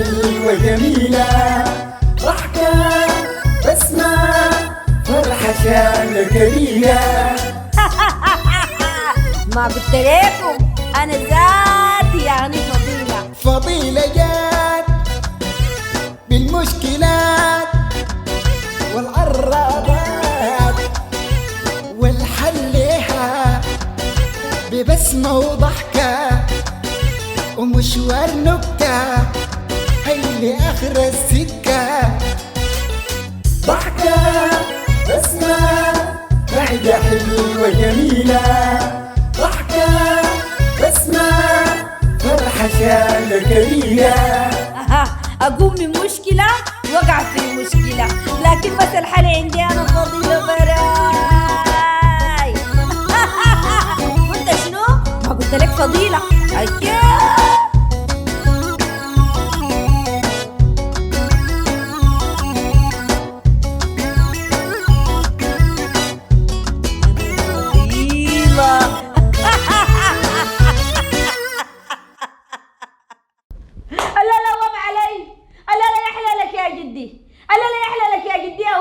حلوة جميلة، ضحكة بسمة فرحة شاملة كبيرة. ما قلت لكم أنا ذاتي يعني فضيلة. فضيلة جات بالمشكلات والعرابات والحليها ببسمة وضحكة ومشوار نكتة هي لآخر السكة. ضحكة بسمة بعدة حلوة جميلة، ضحكة بسمة فرحة شاملة كبيرة. أقوم من مشكلة وقع في مشكلة، لكن بس الحل عندي أنا فضيلة براي. وأنت شنو؟ ما قلت لك فضيلة. أيوه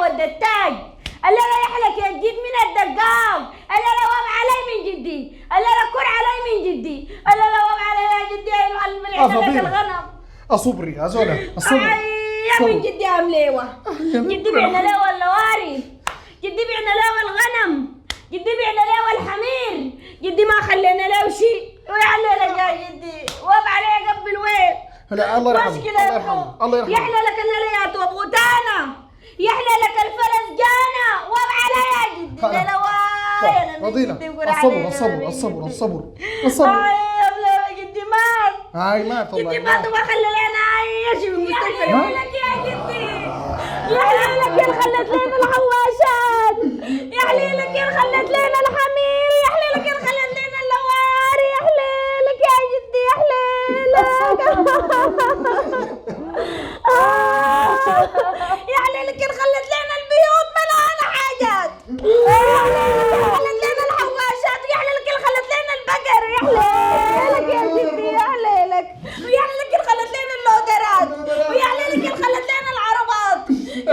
التاج. ألا لا يحلك يا جد من الدقاق. ألا لا وام علي من جدي. ألا لا كر علي من جدي. ألا لا وام علي يا جدي يا المعلم اللي الغنم. أصبري أزولا الصبر. يا من جدي يا مليوة. جدي بيعنا له اللواري. جدي بيعنا له الغنم. جدي بيعنا له الحمير. جدي ما خلينا له شيء. ويعني لك يا جدي وام علي قبل وين. لا الله يرحمه. الله يرحمه. الله يرحمه. يحلى لك النريات وابغوتانا. يحلى لك الفرس جانا وابعلى يا جدي. فضيلة الصبر الصبر الصبر الصبر الصبر. يا جدي مات. هاي مات والله. جدي مات وما خلى لنا عايش في المستشفى. يحلى لك يا جدي. يحلى لك يا خلت لنا الحواشات. يحلى لك يا خلت لنا الحمير. يحلى لك يا خلت لنا اللواري. يحلى لك يا جدي. يحلى لك. يحلى لك يا خلت لنا البيوت مليانة حاجات. يحلى لنا الحواشات. يحلى لك يا خلت لنا البقر. يحلى لك يا جدي. يحلى لك. ويحلى لك يا خلت لنا اللودرات. ويحلى لك يا خلت لنا العربات.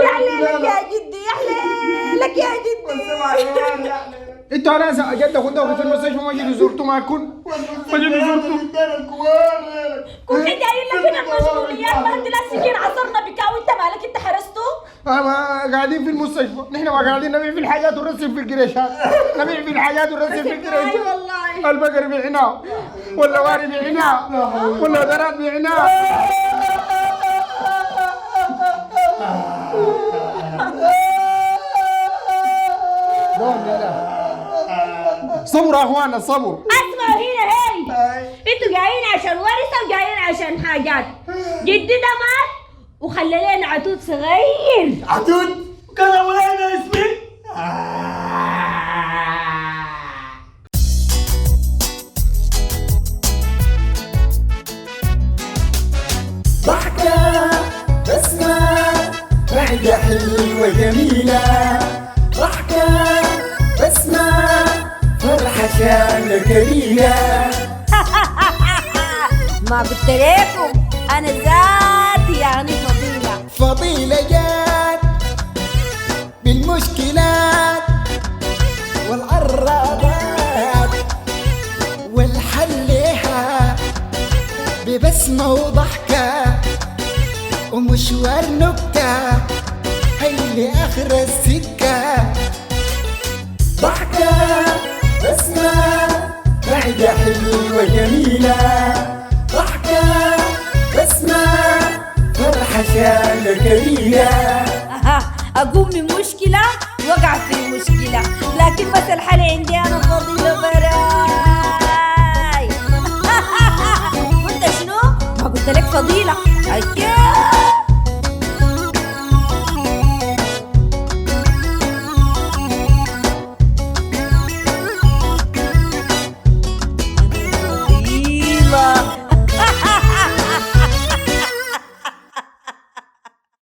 يحلى لك يا جدي. يحلى لك يا جدي. انتوا على جدك ودوك في المستشفى ما جيتوا زرتوا معكم؟ ما جيتوا زرتوا؟ كنت جايين لك هنا المسؤوليات ما انت لا السجين عصرنا بك وانت مالك انت حرسته؟ قاعدين في المستشفى، نحن ما قاعدين نبيع في الحاجات ونرسل في القريشات، نبيع في الحاجات ونرسل في القريشات. والله البقر بيعناه، واللواري بيعناه، والهدرات بيعناه. صبروا يا اخوانا صبروا. اسمعوا هنا هي انتوا جايين عشان ورثه وجايين عشان حاجات. جدي ده مات وخلى لنا عتود صغير. عتود؟ كان وين اسمي؟ ضحكة بسمة بعدة حلوة جميلة، ضحكة بسمة فرحة شاملة كبيرة. ما قلت لكم أنا ذاتي يعني فضيلة. فضيلة جات بالمشكلات والعرابات والحليها ببسمة وضحكة ومشوار نكتة هي لآخر السكة. ضحكة بسمة بعدة حلوة جميلة، ضحكة بسمة فرحة شاملة كبيرة. أقوم من مشكلة وقع في مشكلة، لكن بس الحل عندي أنا فضيلة براي. وأنت شنو؟ ما قلت لك فضيلة. أيوه